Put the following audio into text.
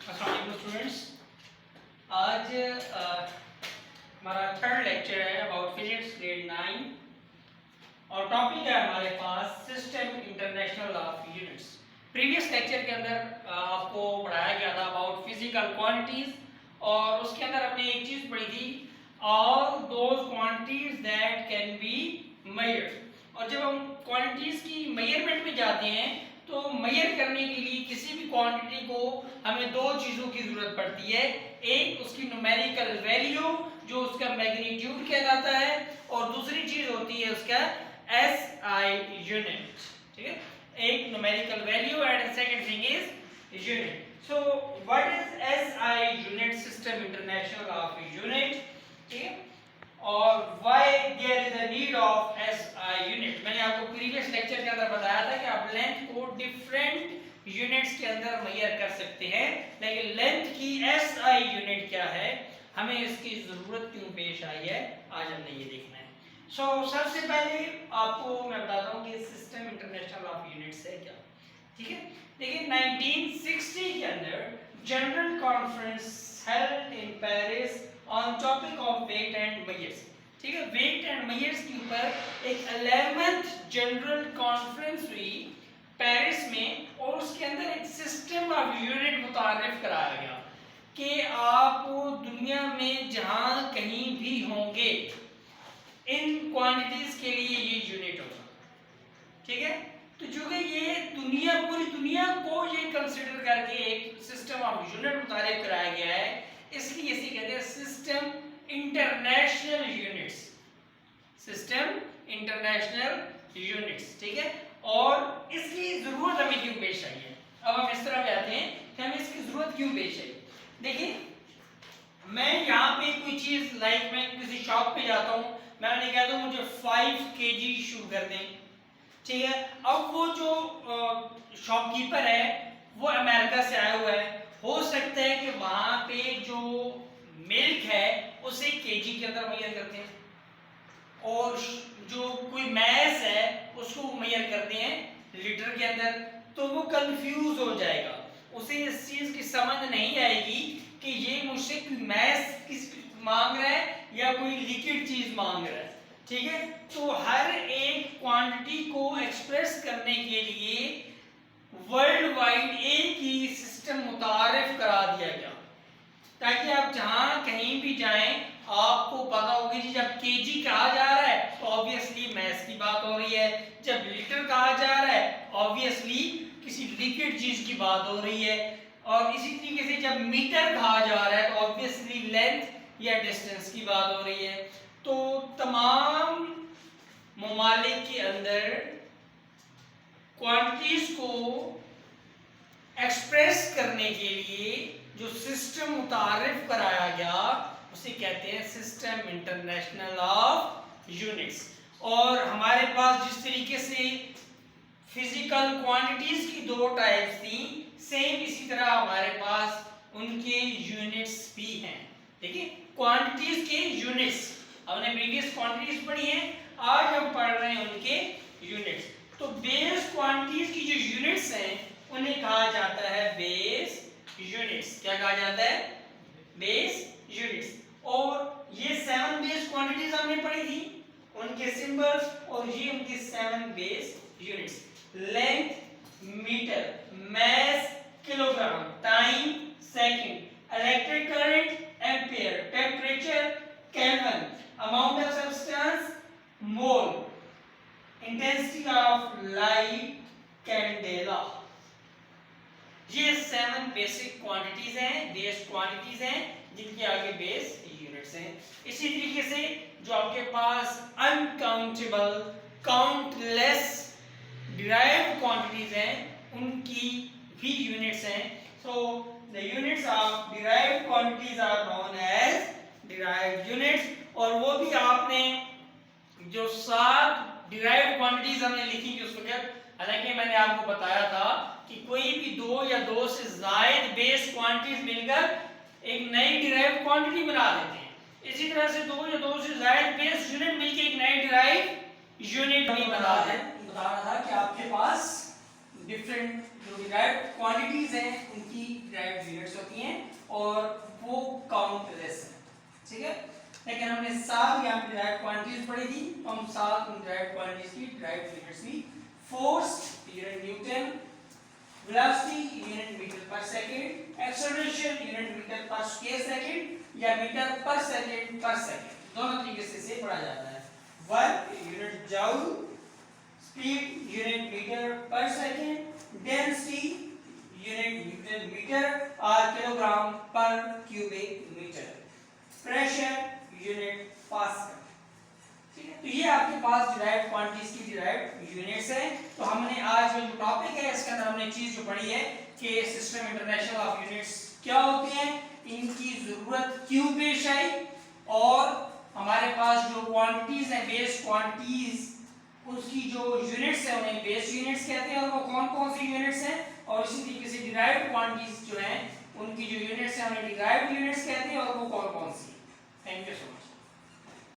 अस्सलाम स्टूडेंट्स। आज हमारा थर्ड लेक्चर है अबाउट फिजिक्स ग्रेड 9 और टॉपिक है हमारे पास system international of units. Previous lecture के अंदर आपको पढ़ाया गया था अबाउट फिजिकल क्वांटिटीज और उसके अंदर हमने एक चीज पढ़ी थी, all those quantities that can be measured. और जब हम क्वांटिटीज की मेजरमेंट में जाते हैं तो मेजर करने के लिए किसी भी क्वांटिटी को हमें दो चीजों की जरूरत पड़ती है। एक उसकी न्यूमेरिकल वैल्यू जो उसका मैग्नीट्यूड कहलाता है और दूसरी चीज होती है उसका एसआई यूनिट। ठीक है, एक numerical value and second thing is unit. So what is SI unit? System international of unit. ठीक है, और why there is a need of SI unit. मैंने आपको प्रीवियस लेक्चर के अंदर बताया था कि आप लेंथ को डिफरेंट यूनिट्स के अंदर मेजर कर सकते हैं, लेकिन लेंथ की एसआई यूनिट क्या है, हमें इसकी जरूरत क्यों पेश आई है, आज हमने ये देखना है। सबसे पहले आपको मैं बताता हूँ कि सिस्टम इंटरनेशनल ऑफ यूनिट्स है क्या। ठीक है, देखिए 1960 के अंदर general conference held in Paris on topic of weight and measures. ठीक है, वेट एंड मेजर्स के ऊपर एक 11th जनरल कॉन्फ्रेंस हुई पेरिस में और उसके अंदर एक सिस्टम ऑफ यूनिट मुतारिफ कराया गया कि आप दुनिया में जहां कहीं भी होंगे इन क्वांटिटीज के लिए ये यूनिट होगा। ठीक है, तो चूंकि ये दुनिया पूरी दुनिया को ये कंसीडर करके एक सिस्टम ऑफ यूनिट मुतारिफ कराया गया है, इसलिए इसे कहते हैं system international units. System international units. ठीक है, और इसकी जरूरत हमें क्यों पेश आई है, अब हम इस तरह पे आते हैं कि हमें इसकी जरूरत क्यों पेश आई। देखिए, मैं यहाँ पे कोई चीज लाइक मैं किसी शॉप पे जाता हूँ, मैं उन्हें कहता हूँ मुझे 5 kg शुगर दें। ठीक है, अब वो जो शॉपकीपर है वो अमेरिका से आया हुआ है, हो सकता है कि वहां पे जो मिल्क है उसे केजी के अंदर मेजर करते हैं और जो कोई मैस है उसको मेजर करते हैं लीटर के अंदर, तो वो कंफ्यूज हो जाएगा, उसे इस चीज की समझ नहीं आएगी कि ये मुझसे कोई मैस किस मांग रहा है या कोई लिक्विड चीज मांग रहा है। ठीक है, तो हर एक क्वांटिटी को एक्सप्रेस करने के लिए वर्ल्ड वाइड एक ही सिस्टम मुतारिफ करा दिया गया ताकि आप जहां कहीं भी जाएं आपको पता होगी कि जब केजी कहा जा रहा है तो ऑब्वियसली मैस की बात हो रही है, जब लीटर कहा जा रहा है ऑब्वियसली किसी लिक्विड चीज की बात हो रही है, और इसी तरीके से जब मीटर कहा जा रहा है तो ऑब्वियसली लेंथ या डिस्टेंस की बात हो रही है। तो तमाम ममालिक के अंदर क्वांटिटीज को एक्सप्रेस करने के लिए जो सिस्टम मुतारिफ कराया गया उसे कहते हैं सिस्टम इंटरनेशनल ऑफ यूनिट्स। और हमारे पास जिस तरीके से फिजिकल क्वांटिटीज की दो टाइप्स थी, सेम इसी तरह हमारे पास उनके यूनिट्स भी हैं। देखिए, क्वांटिटीज के यूनिट्स हमने प्रीवियस क्वांटिटीज पढ़ी हैं, आज हम पढ़ रहे हैं उनके यूनिट्स। तो बेस क्वांटिटीज की जो यूनिट्स हैं उन्हें कहा जाता है बेस यूनिट्स। क्या कहा जाता है? Base units. और ये 7 बेस क्वांटिटीज हमने पढ़ी थी, उनके सिंबल्स, और ये उनके 7 base units. Length metre, mass kilogram, time second, electric current ampere, temperature kelvin, amount of substance mole, intensity of light candela. ये 7 बेसिक क्वांटिटीज हैं, बेस क्वांटिटीज हैं, जिनके आगे बेस यूनिट्स हैं। इसी तरीके से जो आपके पास अनकाउंटेबल काउंटलेस डिराइव्ड क्वांटिटीज हैं उनकी भी यूनिट्स हैं। So the units of derived quantities are known as derived units. और वो भी आपने जो 7 डिराइव्ड क्वांटिटीज हमने लिखी थी उस वक्त, हालांकि मैंने आपको बताया था कि कोई भी 2 या 2 से ज्यादा बेस क्वांटिटीज मिलकर एक नई डिराइव्ड क्वांटिटी बना देते हैं। इसी तरह से 2 या 2 से ज्यादा बेस यूनिट मिलकर एक नई डिराइव्ड यूनिट भी बता रहा था कि आपके पास डिफरेंट जो डिराइव्ड क्वांटिटीज हैं उनकी डिराइव्ड यूनिट्स होती हैं। और वो काउंटलेस है, ठीक है। लेकिन हमने 7 यहाँ पे डिराइव्ड क्वांटिटीज पढ़ी थी, तो हम 7 उन डिराइव्ड क्वांटिटीज की डिराइव्ड यूनिट्स भी, force unit newton, velocity unit metre per second, acceleration unit metre per square second या मीटर पर सेकंड, दोनों तरीके से इसे पढ़ा जाता है। Work unit joule, speed unit metre per second, density unit newton metre और kilogram per cubic metre, pressure unit pascal. ठीक है, तो ये आपके पास डिराइव्ड क्वांटिटीज की डिराइव्ड यूनिट्स है। तो हमने आज जो टॉपिक है इसके अंदर हमने चीज जो पढ़ी है कि सिस्टम इंटरनेशनल ऑफ यूनिट्स क्या होती हैं, इनकी जरूरत क्यों पेश आई, और हमारे पास जो क्वांटिटीज हैं बेस क्वांटिटीज, उसकी जो यूनिट्स है उन्हें बेस यूनिट्स कहते हैं, और वो कौन कौन सी यूनिट्स हैं, और इसी तरीके से डिराइव्ड क्वांटिटीज जो हैं उनकी जो यूनिट्स हैं उन्हें डिराइव्ड यूनिट्स कहते हैं,